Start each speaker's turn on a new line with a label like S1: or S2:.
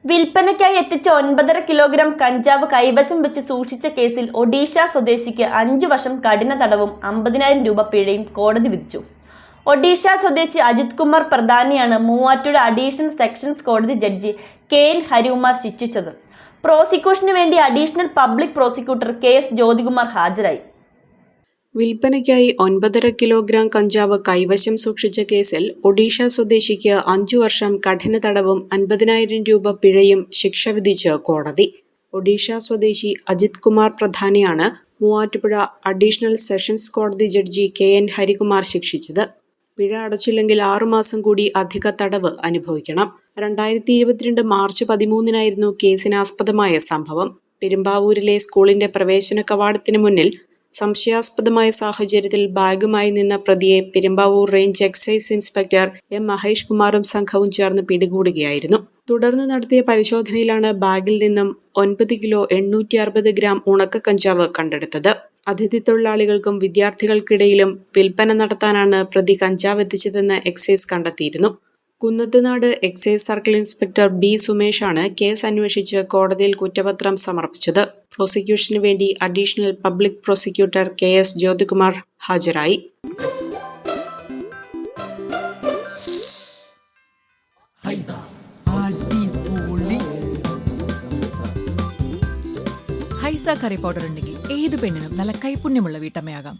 S1: വിൽപ്പനയ്ക്കായി എത്തിച്ച 9.5 കിലോഗ്രാം കഞ്ചാവ് കൈവശം വെച്ച് സൂക്ഷിച്ച കേസിൽ ഒഡീഷ സ്വദേശിക്ക് 5 വർഷം കഠിന തടവും 50,000 രൂപ പിഴയും കോടതി വിധിച്ചു. ഒഡീഷ സ്വദേശി അജിത് കുമാർ പ്രധാനിയാണ് മൂവാറ്റുപുഴ അഡീഷണൽ സെഷൻസ് കോടതി ജഡ്ജി KN ഹരികുമാർ ശിക്ഷിച്ചത്. പ്രോസിക്യൂഷന് വേണ്ടി additional public prosecutor KS Jyothikumar ഹാജരായി.
S2: വിൽപ്പനയ്ക്കായി 9.5 കിലോഗ്രാം കഞ്ചാവ് കൈവശം സൂക്ഷിച്ച കേസിൽ ഒഡീഷ സ്വദേശിക്ക് 5 വർഷം കഠിന തടവും 50,000 രൂപ പിഴയും ശിക്ഷ വിധിച്ച് കോടതി. ഒഡീഷ സ്വദേശി അജിത് കുമാർ പ്രധാനിയാണ് മൂവാറ്റുപുഴ അഡീഷണൽ സെഷൻസ് കോടതി ജഡ്ജി KN ഹരികുമാർ ശിക്ഷിച്ചത്. പിഴ അടച്ചില്ലെങ്കിൽ 6 മാസം കൂടി അധിക തടവ് അനുഭവിക്കണം. 2022 മാർച്ച് 13 കേസിനാസ്പദമായ സംഭവം. പെരുമ്പാവൂരിലെ സ്കൂളിന്റെ പ്രവേശന കവാടത്തിന് മുന്നിൽ സംശയാസ്പദമായ സാഹചര്യത്തിൽ ബാഗുമായി നിന്ന പ്രതിയെ Perumbavoor range excise inspector M Mahesh കുമാറും സംഘവും ചേർന്ന് പിടികൂടുകയായിരുന്നു. തുടർന്ന് നടത്തിയ പരിശോധനയിലാണ് ബാഗിൽ നിന്നും 9 കിലോ 860 ഗ്രാം ഉണക്ക കഞ്ചാവ് കണ്ടെടുത്തത്. അതിഥി തൊഴിലാളികൾക്കും വിദ്യാർത്ഥികൾക്കിടയിലും വിൽപ്പന നടത്താനാണ് പ്രതി കഞ്ചാവ് എത്തിച്ചതെന്ന് എക്സൈസ് കണ്ടെത്തിയിരുന്നു. Kunnathunad excise circle inspector B സുമേഷാണ് കേസ് അന്വേഷിച്ച് കോടതിയിൽ കുറ്റപത്രം സമർപ്പിച്ചത്. പ്രോസിക്യൂഷന് വേണ്ടി additional public prosecutor KS Jyothikumar ഹാജരായി.
S3: ഹൈസ കറി പൗഡർ ഉണ്ടെങ്കിൽ ഏത് പെണ്ണിനും നല്ല കൈപുണ്യമുള്ള വീട്ടമ്മയാകാം.